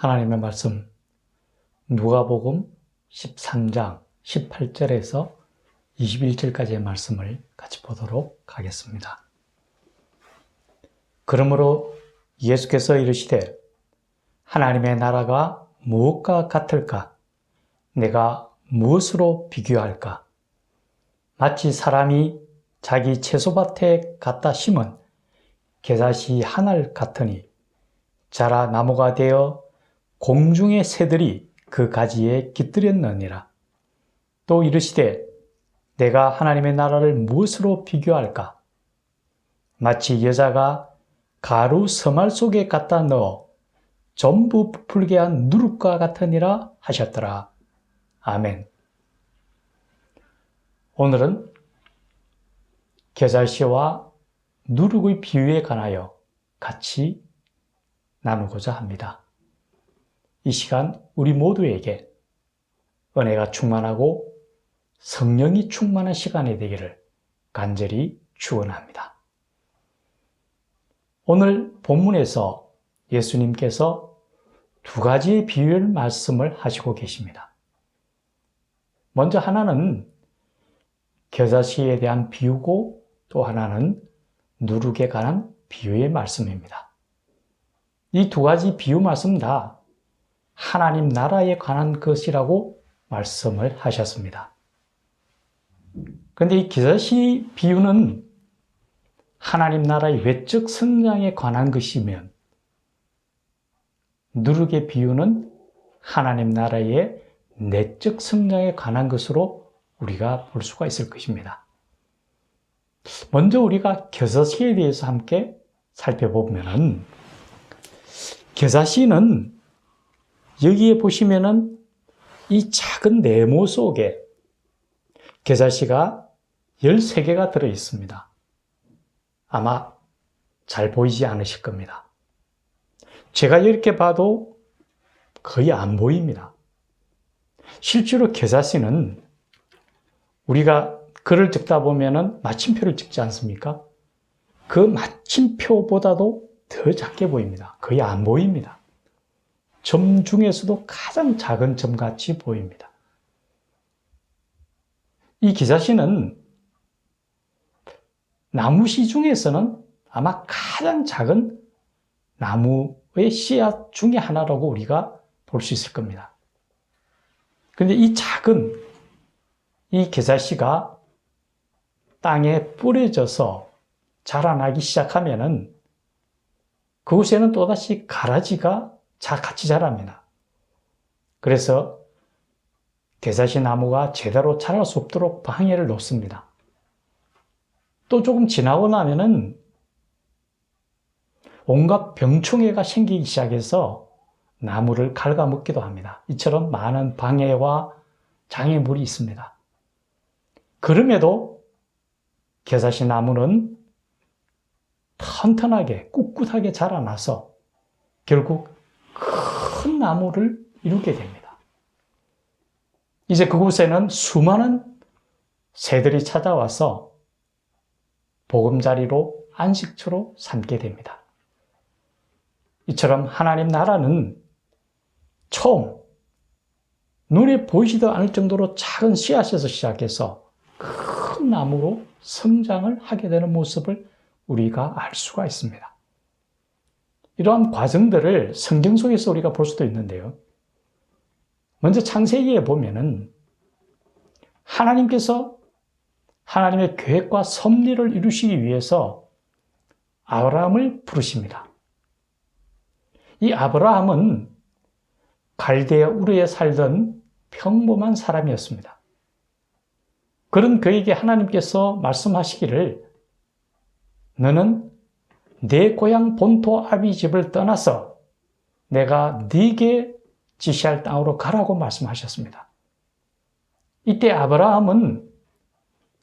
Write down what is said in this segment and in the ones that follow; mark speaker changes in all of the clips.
Speaker 1: 하나님의 말씀 누가복음 13장 18절에서 21절까지의 말씀을 같이 보도록 하겠습니다. 그러므로 예수께서 이르시되 하나님의 나라가 무엇과 같을까? 내가 무엇으로 비교할까? 마치 사람이 자기 채소밭에 갖다 심은 겨자씨 한 알 같으니 자라 나무가 되어 공중의 새들이 그 가지에 깃들였느니라. 또 이르시되 내가 하나님의 나라를 무엇으로 비교할까? 마치 여자가 가루 서말 속에 갖다 넣어 전부 부풀게 한 누룩과 같으니라 하셨더라. 아멘. 오늘은 겨자씨와 누룩의 비유에 관하여 같이 나누고자 합니다. 이 시간 우리 모두에게 은혜가 충만하고 성령이 충만한 시간이 되기를 간절히 축원합니다. 오늘 본문에서 예수님께서 두 가지의 비유의 말씀을 하시고 계십니다. 먼저 하나는 겨자씨에 대한 비유고 또 하나는 누룩에 관한 비유의 말씀입니다. 이 두 가지 비유 말씀 다 하나님 나라에 관한 것이라고 말씀을 하셨습니다. 그런데 이 겨자씨 비유는 하나님 나라의 외적 성장에 관한 것이면 누룩의 비유는 하나님 나라의 내적 성장에 관한 것으로 우리가 볼 수가 있을 것입니다. 먼저 우리가 겨자씨에 대해서 함께 살펴보면은 겨자씨는 여기에 보시면은 이 작은 네모 속에 겨자씨가 13개가 들어 있습니다. 아마 잘 보이지 않으실 겁니다. 제가 이렇게 봐도 거의 안 보입니다. 실제로 겨자씨는 우리가 글을 적다 보면은 마침표를 찍지 않습니까? 그 마침표보다도 더 작게 보입니다. 거의 안 보입니다. 점 중에서도 가장 작은 점같이 보입니다. 이 겨자씨는 나무씨 중에서는 아마 가장 작은 나무의 씨앗 중에 하나라고 우리가 볼 수 있을 겁니다. 그런데 이 작은 이 겨자씨가 땅에 뿌려져서 자라나기 시작하면은 그곳에는 또다시 가라지가 같이 자랍니다. 그래서 겨자씨 나무가 제대로 자랄 수 없도록 방해를 놓습니다. 또 조금 지나고 나면은 온갖 병충해가 생기기 시작해서 나무를 갉아먹기도 합니다. 이처럼 많은 방해와 장애물이 있습니다. 그럼에도 겨자씨 나무는 튼튼하게 꿋꿋하게 자라나서 결국 큰 나무를 이루게 됩니다. 이제 그곳에는 수많은 새들이 찾아와서 보금자리로 안식처로 삼게 됩니다. 이처럼 하나님 나라는 처음 눈에 보이지도 않을 정도로 작은 씨앗에서 시작해서 큰 나무로 성장을 하게 되는 모습을 우리가 알 수가 있습니다. 이러한 과정들을 성경 속에서 우리가 볼 수도 있는데요. 먼저 창세기에 보면은 하나님께서 하나님의 계획과 섭리를 이루시기 위해서 아브라함을 부르십니다. 이 아브라함은 갈대아 우르에 살던 평범한 사람이었습니다. 그런 그에게 하나님께서 말씀하시기를 너는 내 고향 본토 아비 집을 떠나서 내가 네게 지시할 땅으로 가라고 말씀하셨습니다. 이때 아브라함은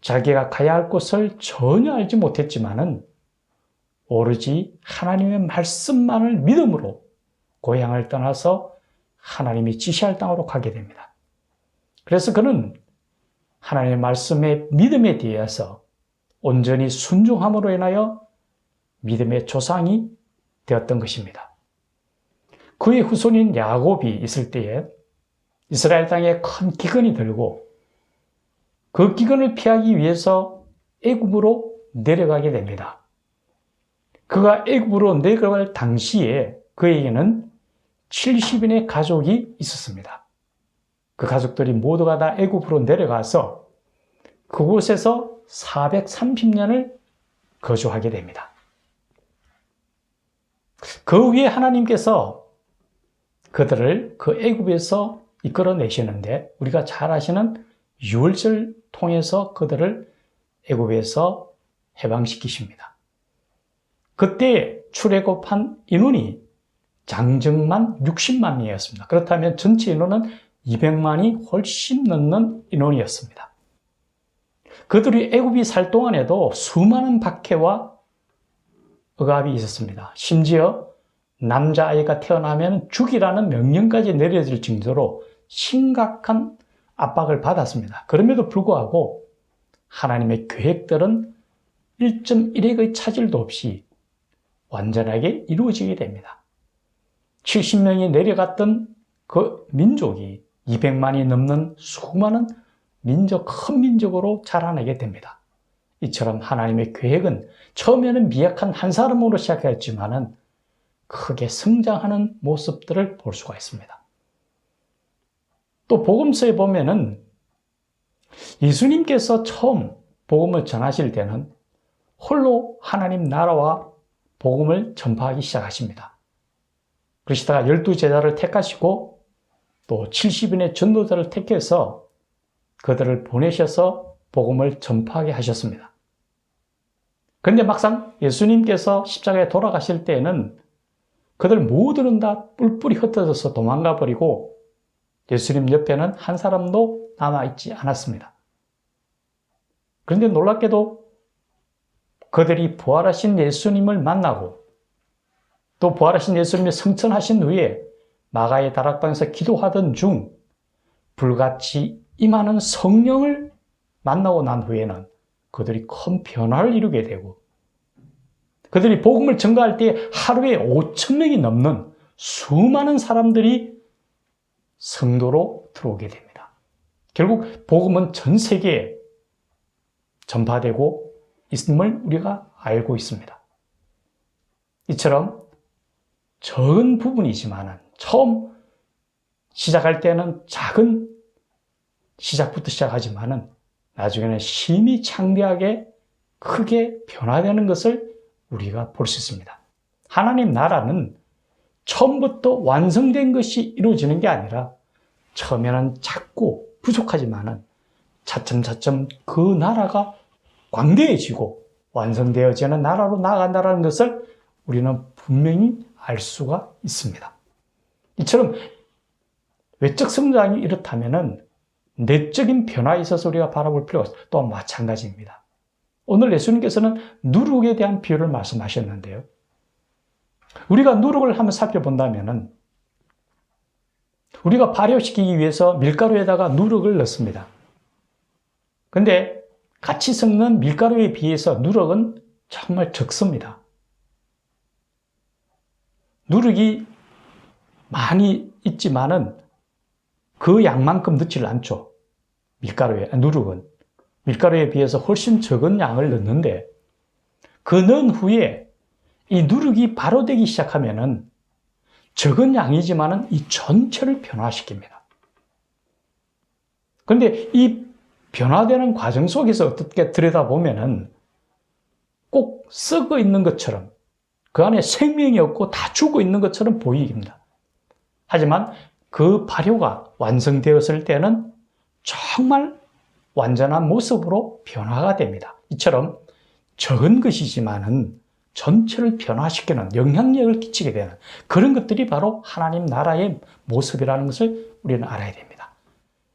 Speaker 1: 자기가 가야 할 곳을 전혀 알지 못했지만은 오로지 하나님의 말씀만을 믿음으로 고향을 떠나서 하나님이 지시할 땅으로 가게 됩니다. 그래서 그는 하나님의 말씀의 믿음에 대해서 온전히 순종함으로 인하여 믿음의 조상이 되었던 것입니다. 그의 후손인 야곱이 있을 때에 이스라엘 땅에 큰 기근이 들고 그 기근을 피하기 위해서 애굽으로 내려가게 됩니다. 그가 애굽으로 내려갈 당시에 그에게는 70인의 가족이 있었습니다. 그 가족들이 모두가 다 애굽으로 내려가서 그곳에서 430년을 거주하게 됩니다. 그 위에 하나님께서 그들을 그 애굽에서 이끌어내시는데 우리가 잘 아시는 유월절 통해서 그들을 애굽에서 해방시키십니다. 그때 출애굽한 인원이 장정만 60만 명이었습니다. 그렇다면 전체 인원은 200만이 훨씬 넘는 인원이었습니다. 그들이 애굽이 살 동안에도 수많은 박해와 억압이 있었습니다. 심지어 남자아이가 태어나면 죽이라는 명령까지 내려질 정도로 심각한 압박을 받았습니다. 그럼에도 불구하고 하나님의 계획들은 1.1핵의 차질도 없이 완전하게 이루어지게 됩니다. 70명이 내려갔던 그 민족이 200만이 넘는 수많은 큰 민족으로 자라나게 됩니다. 이처럼 하나님의 계획은 처음에는 미약한 한 사람으로 시작했지만은 크게 성장하는 모습들을 볼 수가 있습니다. 또 복음서에 보면은 예수님께서 처음 복음을 전하실 때는 홀로 하나님 나라와 복음을 전파하기 시작하십니다. 그러시다가 12제자를 택하시고 또 70인의 전도자를 택해서 그들을 보내셔서 복음을 전파하게 하셨습니다. 그런데 막상 예수님께서 십자가에 돌아가실 때에는 그들 모두는 다 뿔뿔이 흩어져서 도망가 버리고 예수님 옆에는 한 사람도 남아있지 않았습니다. 그런데 놀랍게도 그들이 부활하신 예수님을 만나고 또 부활하신 예수님이 승천하신 후에 마가의 다락방에서 기도하던 중 불같이 임하는 성령을 만나고 난 후에는 그들이 큰 변화를 이루게 되고 그들이 복음을 전가할 때 하루에 5,000명이 넘는 수많은 사람들이 성도로 들어오게 됩니다. 결국 복음은 전 세계에 전파되고 있음을 우리가 알고 있습니다. 이처럼 적은 부분이지만 처음 시작할 때는 작은 시작부터 시작하지만 나중에는 심히 창대하게 크게 변화되는 것을 우리가 볼 수 있습니다. 하나님 나라는 처음부터 완성된 것이 이루어지는 게 아니라 처음에는 작고 부족하지만 차츰차츰 그 나라가 광대해지고 완성되어지는 나라로 나아간다는 것을 우리는 분명히 알 수가 있습니다. 이처럼 외적 성장이 이렇다면 내적인 변화에 있어서 우리가 바라볼 필요가 또 마찬가지입니다. 오늘 예수님께서는 누룩에 대한 비유를 말씀하셨는데요. 우리가 누룩을 한번 살펴본다면 우리가 발효시키기 위해서 밀가루에다가 누룩을 넣습니다. 그런데 같이 섞는 밀가루에 비해서 누룩은 정말 적습니다. 누룩이 많이 있지만은 그 양만큼 넣지를 않죠. 누룩은. 밀가루에 비해서 훨씬 적은 양을 넣는데 그 넣은 후에 이 누룩이 발효되기 시작하면은 적은 양이지만은 이 전체를 변화시킵니다. 그런데 이 변화되는 과정 속에서 어떻게 들여다보면은 꼭 썩어 있는 것처럼 그 안에 생명이 없고 다 죽어 있는 것처럼 보입니다. 하지만 그 발효가 완성되었을 때는 정말 완전한 모습으로 변화가 됩니다. 이처럼 적은 것이지만은 전체를 변화시키는 영향력을 끼치게 되는 그런 것들이 바로 하나님 나라의 모습이라는 것을 우리는 알아야 됩니다.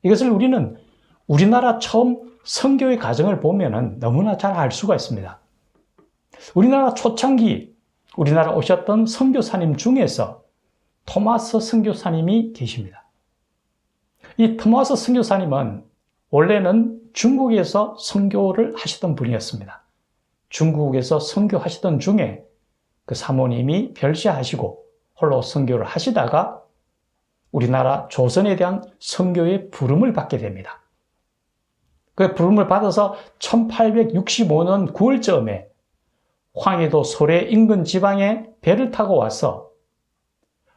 Speaker 1: 이것을 우리는 우리나라 처음 선교의 과정을 보면은 너무나 잘 알 수가 있습니다. 우리나라 초창기 우리나라 오셨던 선교사님 중에서 토마스 선교사님이 계십니다. 이 토마스 선교사님은 원래는 중국에서 선교를 하시던 분이었습니다. 중국에서 선교하시던 중에 그 사모님이 별세하시고 홀로 선교를 하시다가 우리나라 조선에 대한 선교의 부름을 받게 됩니다. 그 부름을 받아서 1865년 9월쯤에 황해도 소래 인근 지방에 배를 타고 와서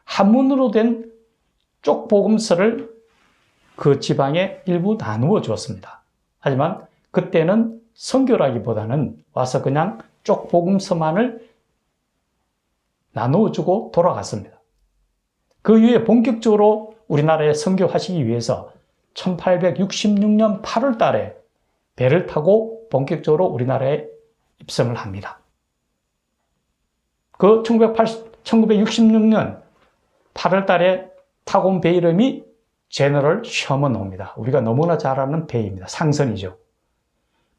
Speaker 1: 한문으로 된 쪽복음서를 그 지방에 일부 나누어 주었습니다. 하지만 그때는 선교라기보다는 와서 그냥 쪽복음서만을 나누어 주고 돌아갔습니다. 그 이후에 본격적으로 우리나라에 선교하시기 위해서 1866년 8월 달에 배를 타고 본격적으로 우리나라에 입성을 합니다. 그 1966년 8월 달에 타고 온 배 이름이 제너럴 셔먼호입니다. 우리가 너무나 잘 아는 배입니다. 상선이죠.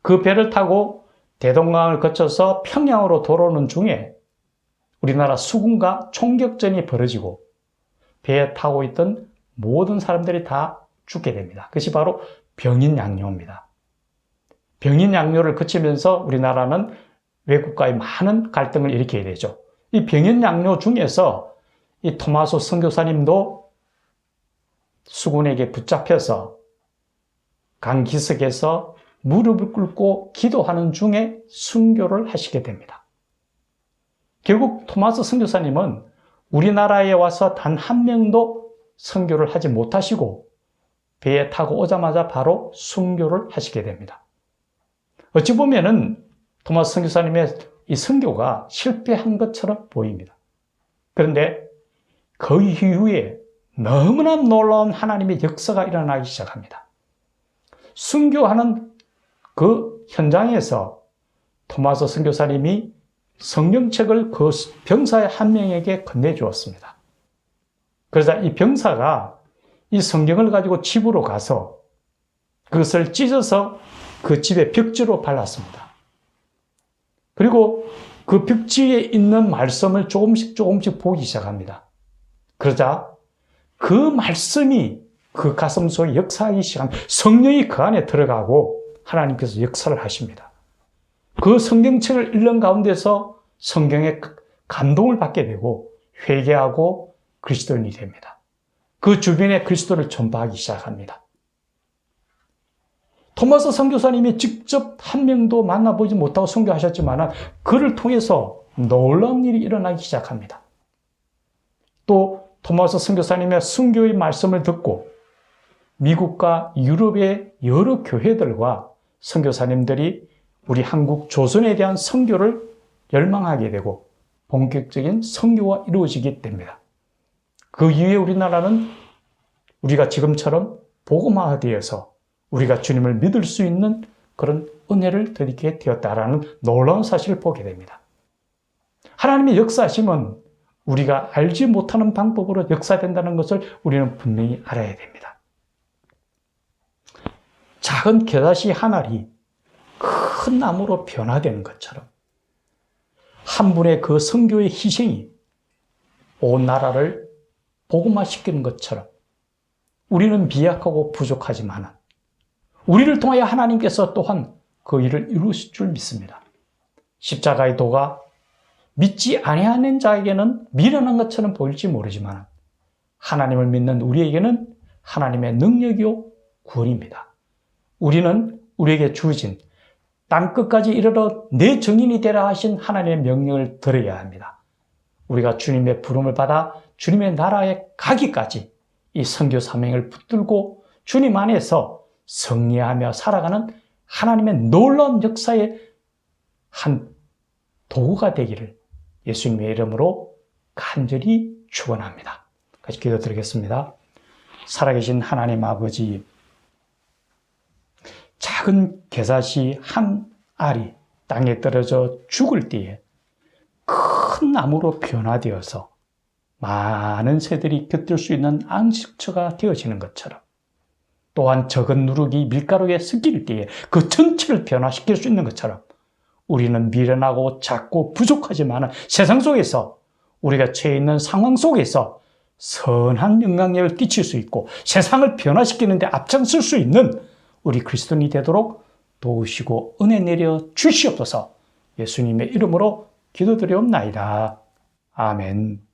Speaker 1: 그 배를 타고 대동강을 거쳐서 평양으로 돌아오는 중에 우리나라 수군과 총격전이 벌어지고 배에 타고 있던 모든 사람들이 다 죽게 됩니다. 그것이 바로 병인양요입니다. 병인양요를 거치면서 우리나라는 외국과의 많은 갈등을 일으키게 되죠. 이 병인양요 중에서 이 토마소 선교사님도 수군에게 붙잡혀서 강기슭에서 무릎을 꿇고 기도하는 중에 순교를 하시게 됩니다. 결국 토마스 선교사님은 우리나라에 와서 단 한 명도 선교를 하지 못하시고 배에 타고 오자마자 바로 순교를 하시게 됩니다. 어찌 보면은 토마스 선교사님의 이 선교가 실패한 것처럼 보입니다. 그런데 그 이후에 너무나 놀라운 하나님의 역사가 일어나기 시작합니다. 순교하는 그 현장에서 토마스 선교사님이 성경책을 그 병사의 한 명에게 건네주었습니다. 그러자 이 병사가 이 성경을 가지고 집으로 가서 그것을 찢어서 그 집의 벽지로 발랐습니다. 그리고 그 벽지에 있는 말씀을 조금씩 보기 시작합니다. 그러자 그 말씀이 그 가슴 속에 역사하기 시작합니다. 성령이 그 안에 들어가고 하나님께서 역사를 하십니다. 그 성경책을 읽는 가운데서 성경에 감동을 받게 되고 회개하고 그리스도인이 됩니다. 그 주변에 그리스도를 전파하기 시작합니다. 토마스 선교사님이 직접 한 명도 만나보지 못하고 선교하셨지만 그를 통해서 놀라운 일이 일어나기 시작합니다. 또 토마스 선교사님의 순교의 말씀을 듣고 미국과 유럽의 여러 교회들과 선교사님들이 우리 한국 조선에 대한 선교를 열망하게 되고 본격적인 선교가 이루어지게 됩니다. 그 이후에 우리나라는 우리가 지금처럼 복음화되어서 우리가 주님을 믿을 수 있는 그런 은혜를 드리게 되었다라는 놀라운 사실을 보게 됩니다. 하나님의 역사하심은 우리가 알지 못하는 방법으로 역사된다는 것을 우리는 분명히 알아야 됩니다. 작은 겨자씨 한 알이 큰 나무로 변화되는 것처럼 한 분의 그 선교의 희생이 온 나라를 복음화시키는 것처럼 우리는 미약하고 부족하지만 우리를 통하여 하나님께서 또한 그 일을 이루실 줄 믿습니다. 십자가의 도가 믿지 아니하는 자에게는 미련한 것처럼 보일지 모르지만 하나님을 믿는 우리에게는 하나님의 능력이요 구원입니다. 우리는 우리에게 주어진 땅끝까지 이르러 내 증인이 되라 하신 하나님의 명령을 들어야 합니다. 우리가 주님의 부름을 받아 주님의 나라에 가기까지 이 선교 사명을 붙들고 주님 안에서 승리하며 살아가는 하나님의 놀라운 역사의 한 도구가 되기를 예수님의 이름으로 간절히 축원합니다. 같이 기도드리겠습니다. 살아계신 하나님 아버지, 작은 겨자씨 한 알이 땅에 떨어져 죽을 때에 큰 나무로 변화되어서 많은 새들이 깃들 수 있는 안식처가 되어지는 것처럼 또한 적은 누룩이 밀가루에 섞일 때에 그 전체를 변화시킬 수 있는 것처럼 우리는 미련하고 작고 부족하지만 세상 속에서 우리가 처해 있는 상황 속에서 선한 영향력을 끼칠 수 있고 세상을 변화시키는 데 앞장설 수 있는 우리 그리스도인이 되도록 도우시고 은혜 내려 주시옵소서. 예수님의 이름으로 기도드리옵나이다. 아멘.